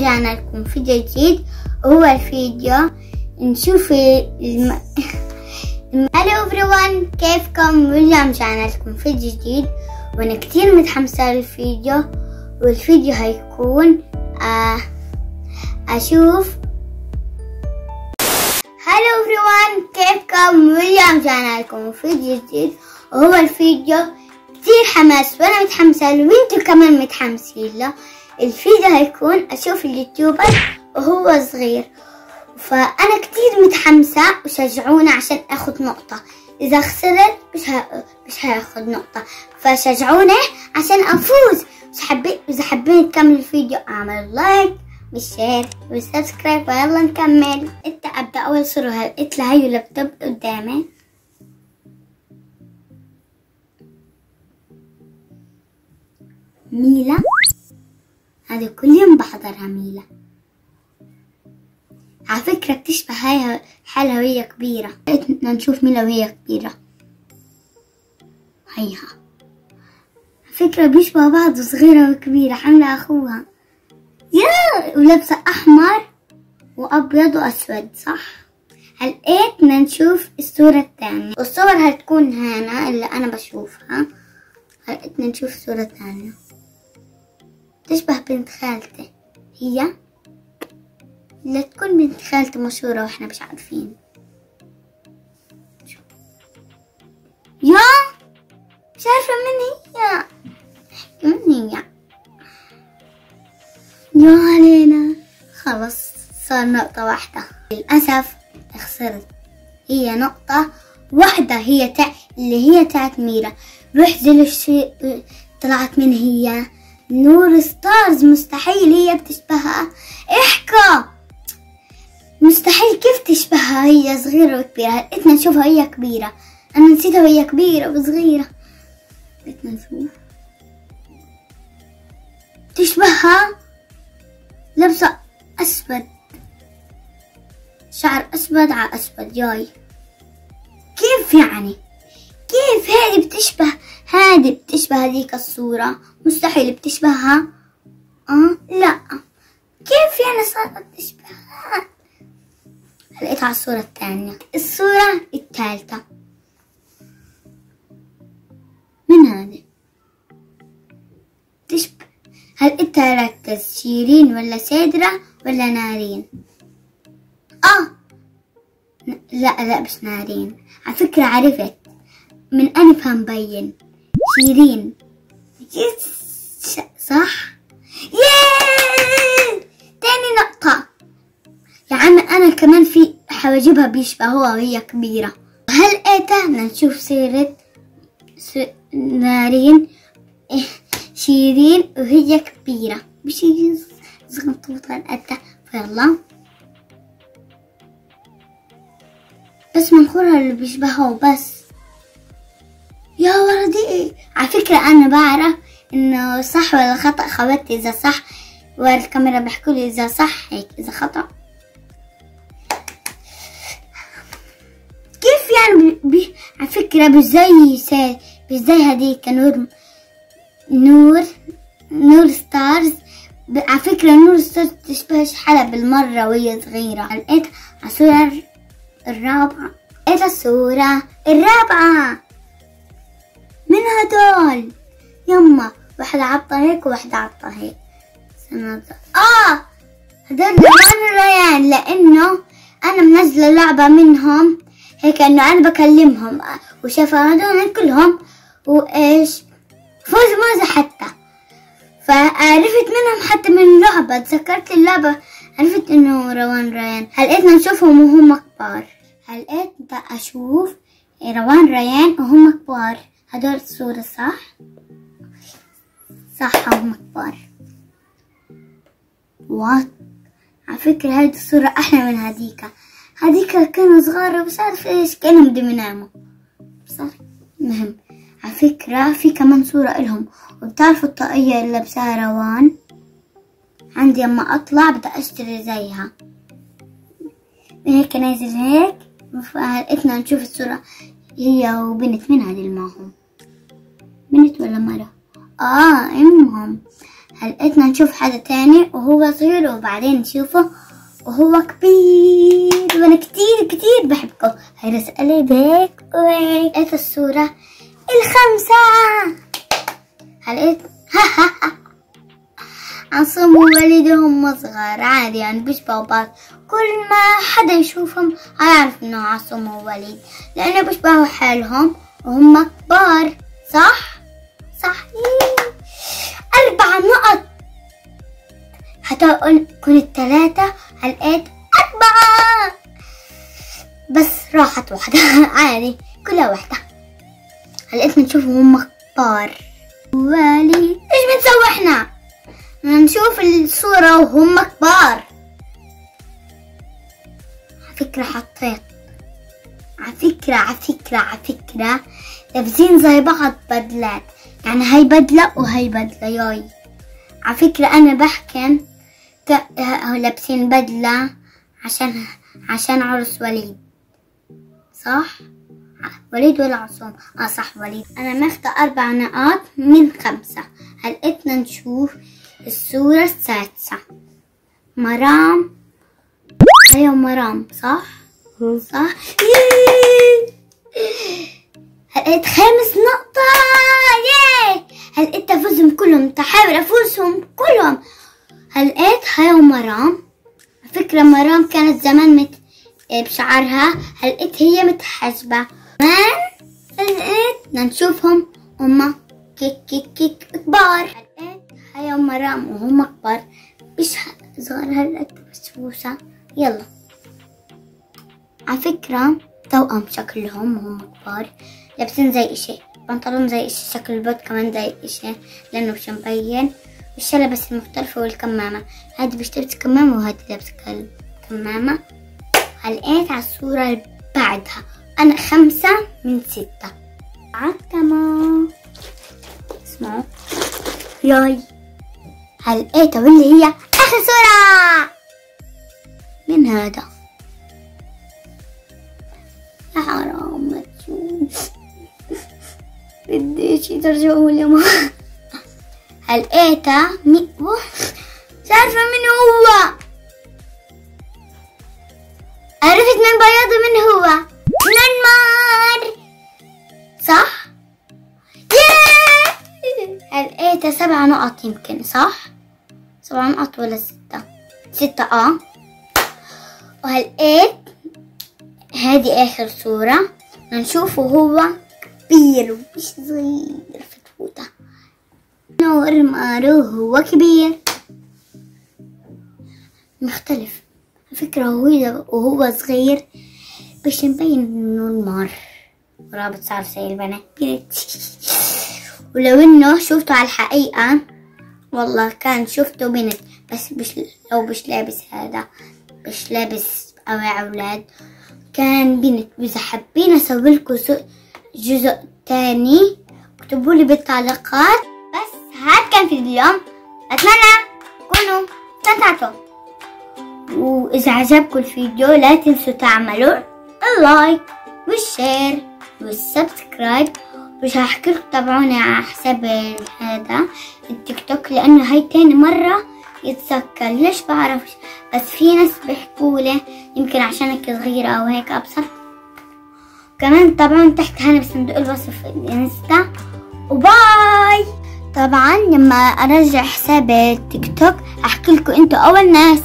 رجعنا لكم فيديو جديد. وهو الفيديو نشوف هلو everyone، كيفكم؟ رجعنا لكم فيديو جديد وانا كتير متحمسة للفيديو. والفيديو هيكون اشوف هلو everyone، كيفكم؟ رجعنا لكم فيديو جديد. وهو الفيديو كتير حماس وانا متحمسة له وانتوا كمان متحمسين له. الفيديو هيكون اشوف اليوتيوبر وهو صغير، فانا كتير متحمسة وشجعونا عشان اخد نقطة. اذا خسرت مش هاخد نقطة، فشجعوني عشان افوز. اذا حابين تكملوا الفيديو اعملوا لايك والشير والسبسكرايب ويلا نكمل. ابدا اول صورة لقيت لها هاي لابتوب قدامي. ميلا هذا كل يوم بحضرها. ميلا على فكرة بتشبه هاي حالها وهي كبيرة. بدنا نشوف ميلا وهي كبيرة. هيها على فكرة بيشبه بعض، صغيرة وكبيرة، حاملة أخوها. يا ولابسة أحمر وأبيض وأسود، صح؟ هلقيت بدنا نشوف الصورة الثانية، والصور هتكون هنا اللي أنا بشوفها. هلقيت بدنا نشوف صورة ثانية تشبه بنت خالتي. هي لا تكون بنت خالتي مشهورة واحنا مش عارفين. يا مش عارفة من هي. يا علينا، خلص صار نقطة واحدة. للأسف خسرت. هي نقطة واحدة، اللي هي تاعت ميرا. روح زلوا طلعت من هي نور ستارز. مستحيل هي بتشبهها. احكى مستحيل، كيف تشبهها؟ هي صغيرة وكبيرة. هلقيتنا نشوفها هي كبيرة. أنا نسيتها وهي كبيرة وصغيرة. هلقيتنا نشوف تشبهها. لابسة أسود، شعر أسود على أسود. جاي كيف يعني؟ كيف هذه بتشبه هذيك الصورة؟ مستحيل بتشبهها. لا، كيف يعني صارت تشبهها؟ لقيتها على الصورة الثانية. الصورة الثالثة من هذه تشبه. هل انت ركز شيرين ولا سيدرا ولا نارين؟ لا مش نارين. على فكرة عرفت من أنفها مبين. شيرين صح. تاني نقطة. يا عم أنا كمان في حواجبها بيشبهوها وهي كبيرة. هل بدنا نشوف سيرة نارين شيرين وهي كبيرة بشي زغنطوطة قدها. فيلا بس منخورها اللي بيشبهها وبس. يا وردي، على فكرة أنا بعرف إنه صح ولا خطأ. خواتي إذا صح والكاميرا بيحكولي إذا صح هيك، إذا خطأ كيف يعني. على فكرة مش زي هديك نور ستارز. على فكرة نور ستارز تشبهش حلا بالمرة وهي صغيرة. لقيت الصورة الرابعة. الصورة الرابعة من هدول. يما واحدة عطة هيك وواحدة عطة هيك. هدول روان ريان، لأنه أنا منزلة لعبة منهم هيك، إنه أنا بكلمهم وشافوا هدول كلهم وإيش فوز حتى. فعرفت منهم حتى من اللعبة، تذكرت اللعبة عرفت إنه روان ريان. هلقيتنا نشوفهم وهم كبار. هلقيت أشوف روان ريان وهم كبار. هدول الصورة صح وهم كبار. على فكرة هذه الصورة أحلى من هذيك كانوا صغار ومش عارف إيش، كانوا بدهم يناموا. صح مهم. على فكرة في كمان صورة إلهم. وبتعرفوا الطاقية اللي لابساها روان؟ عندي اما أطلع بدي أشتري زيها. هيك نازل هيك. فلقيتنا نشوف الصورة هي وبنت. من هذه الماهم بنت ولا مرة؟ أمهم. هلقيتنا نشوف حدا تاني وهو صغير، وبعدين نشوفه وهو كبير، وانا كتير كتير بحبكم. هاي رسالة بيك وهيك الصورة الخمسة. هلقيت عصام ووليد هم صغار عادي يعني بيشبهوا بعض، كل ما حدا يشوفهم هيعرف انه عصام ووليد لانه بيشبهوا حالهم وهم كبار. صح؟ صحيح. 4 نقط. حتى كنت 3 هلقيت 4 بس راحت واحدة عادي كلها واحدة. هلقيتنا نشوفهم هم كبار. وليد ايش بنسوي احنا؟ نشوف الصورة وهم كبار. عفكرة حطيت عفكرة لابسين زي بعض بدلات، يعني هاي بدلة وهاي بدلة ياي. عفكرة أنا بحكي لابسين بدلة عشان عرس وليد. صح؟ وليد ولا عصام؟ صح وليد. أنا ماخدة 4 نقاط من 5. هلقيتنا نشوف الصورة السادسة. مرام. هي مرام صح؟ صح؟ هلقيت 5 نقطة. ياي هلقيت أفوزهم كلهم، تحاول أفوزهم كلهم. هلقيت هاي مرام. فكرة مرام كانت زمان بشعرها، هلقيت هي متحجبة. هلقيت نشوفهم هما كيك كبار. هلقيت هاي مرام وهم كبار، مش صغار هلقيت بسبوسة. يلا على فكرة توأم شكلهم وهم كبار، لابسين زي اشي، بنطلون زي اشي، شكل البوت كمان زي اشي لانه مش مبين، والشلة بس المختلفة والكمامة. هادي مش لابسة كمامة وهادي لابسة كمامة. هلقيت على الصورة اللي بعدها أنا 5 من 6. كمان اسمعوا ياي هلقيتها واللي هي آخر صورة. من هذا؟ يا حرام ما تشوف، بديش يترجعوا لي. هلقيتها مش عارفة من هو. عرفت من بياضه من هو. نيمار صح؟ هلقيتها 7 نقط يمكن. صح؟ 7 نقط ولا 6؟ 6 وهلقيت هادي آخر صورة نشوفه هو كبير مش صغير فتفوتة. نور مارو هو كبير مختلف. فكرة وهو صغير باش نبين انه نمار ورابط صار زي البنات. ولو انه شفته على الحقيقة والله كان شفته بنت، بس لو مش لابس هذا، مش لابس أواعي أولاد، كان بنت. وإذا حابين أسويلكوا جزء تاني اكتبولي بالتعليقات. بس هاد كان في اليوم، أتمنى تكونوا استمتعتوا، وإذا عجبكم الفيديو لا تنسوا تعملوا اللايك والشير والسبسكرايب. مش هحكي لكم تابعوني على حساب هذا التيك توك لأنه هاي تاني مرة يتسكر، ليش بعرفش، بس في ناس بيحكولي يمكن عشانك صغيرة أو هيك أبصر. كمان تابعوني تحت هنا بصندوق الوصف الانستا. وباي. طبعا لما أرجع حساب التيك توك أحكي لكم انتوا أول ناس.